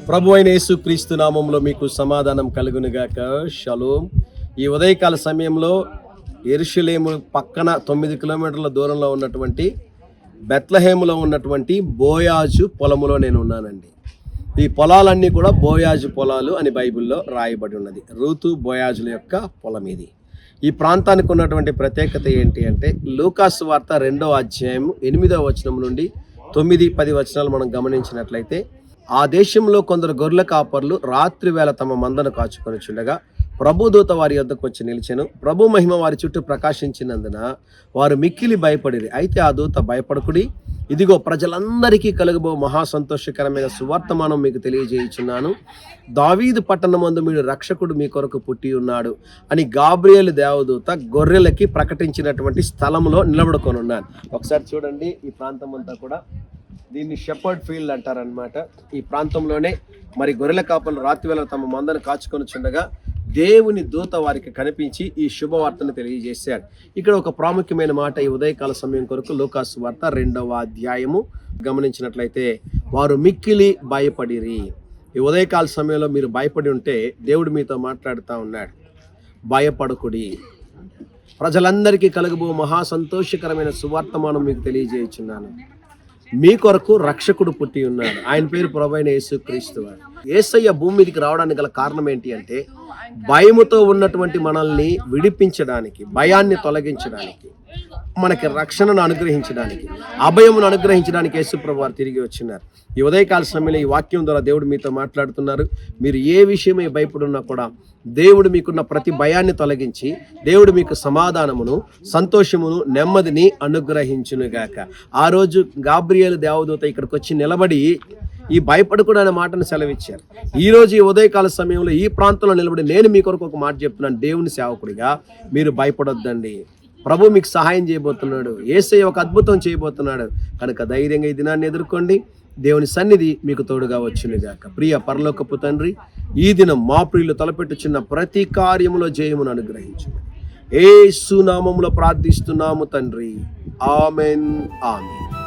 ప్రభు అయిన యేసుక్రీస్తు నామంలో మీకు సమాధానం కలుగునుగాక. షలోం. ఈ ఉదయకాల సమయంలో యెరూషలేము పక్కన 9 కిలోమీటర్ల దూరంలో ఉన్నటువంటి బెత్లెహేములో ఉన్నటువంటి బోయాజు పొలములో నేను ఉన్నానండి. ఈ పొలాలన్నీ కూడా బోయాజు పొలాలు అని బైబిల్లో రాయబడి ఉన్నది. రూతు బోయాజుల యొక్క పొలం ఇది. ఈ ప్రాంతానికి ఉన్నటువంటి ప్రత్యేకత ఏంటి అంటే, లూకాసు వార్త 2వ అధ్యాయం 8వ వచనం నుండి 9-10 వచనాలు మనం గమనించినట్లయితే, ఆ దేశంలో కొందరు గొర్రెల కాపర్లు రాత్రి వేళ తమ మందను కాచుకొనిచుండగా ప్రభుదూత వారి యొద్దకు వచ్చి నిలిచెను. ప్రభు మహిమ వారి చుట్టూ ప్రకాశించినందున వారు మిక్కిలి భయపడిరి. అయితే ఆ దూత, భయపడకుడి, ఇదిగో ప్రజలందరికీ కలుగబో మహా సంతోషకరమైన సువర్తమానం మీకు తెలియజేయుచున్నాను. దావీదు పట్టణమందు మీరు రక్షకుడు మీ కొరకు పుట్టి ఉన్నాడు అని గాబ్రియేలు దేవదూత గొర్రెలకి ప్రకటించినటువంటి స్థలంలో నిలబడుకొని ఉన్నాను. ఒకసారి చూడండి, ఈ ప్రాంతం అంతా కూడా దీన్ని షెపర్డ్ ఫీల్డ్ అంటారనమాట. ఈ ప్రాంతంలోనే మరి గొర్రెల కాపలు రాత్రివేళ తమ మందను కాచుకొని చుండగా దేవుని దూత వారికి కనిపించి ఈ శుభవార్తను తెలియజేశాడు. ఇక్కడ ఒక ప్రాముఖ్యమైన మాట ఈ ఉదయకాల సమయం కొరకు లూకాసు వార్త 2వ అధ్యాయము గమనించినట్లయితే, వారు మిక్కిలి భయపడిరి. ఈ ఉదయకాల సమయంలో మీరు భయపడి ఉంటే దేవుడు మీతో మాట్లాడుతూ ఉన్నాడు. భయపడకుడి, ప్రజలందరికీ కలుగబో మహా సంతోషకరమైన సువార్తమానం మీకు తెలియజేయుచున్నాను. మీ కొరకు రక్షకుడు పుట్టి ఉన్నాడు. ఆయన పేరు ప్రభువైన యేసుక్రీస్తు వారు. యేసయ్య భూమి మీదకి రావడానికి గల కారణం ఏంటి అంటే, భయముతో ఉన్నటువంటి మనల్ని విడిపించడానికి, భయాన్ని తొలగించడానికి, మనకి రక్షణను అనుగ్రహించడానికి, అభయమును అనుగ్రహించడానికి యేసుప్రభు వారు తిరిగి వచ్చినారు. ఈ ఉదయకాల సమయంలో ఈ వాక్యం ద్వారా దేవుడు మీతో మాట్లాడుతున్నారు. మీరు ఏ విషయమై భయపడున్నా కూడా దేవుడు మీకున్న ప్రతి భయాన్ని తొలగించి దేవుడు మీకు సమాధానమును, సంతోషమును, నెమ్మదిని అనుగ్రహించునుగాక. ఆ రోజు గాబ్రియేలు దేవదూత ఇక్కడికి వచ్చి నిలబడి ఈ భయపడకూడదు అనే మాటను సెలవిచ్చారు. ఈ రోజు ఈ ఉదయకాల సమయంలో ఈ ప్రాంతంలో నిలబడి నేను మీ కొరకు ఒక మాట చెప్తున్నాను. దేవుని సేవకుడిగా మీరు భయపడొద్దండి. ప్రభు మీకు సహాయం చేయబోతున్నాడు. యేసయ్య ఒక అద్భుతం చేయబోతున్నాడు. కనుక ధైర్యంగా ఈ దినాన్ని ఎదుర్కోండి. దేవుని సన్నిధి మీకు తోడుగా వచ్చునుగాక. ప్రియ పరలోకపు తండ్రి, ఈ దినం మా ప్రియులు తలపెట్టుచున్న ప్రతి కార్యములో జయమును అనుగ్రహించు. యేసు నామములో ప్రార్థిస్తున్నాము తండ్రి. Amen, amen.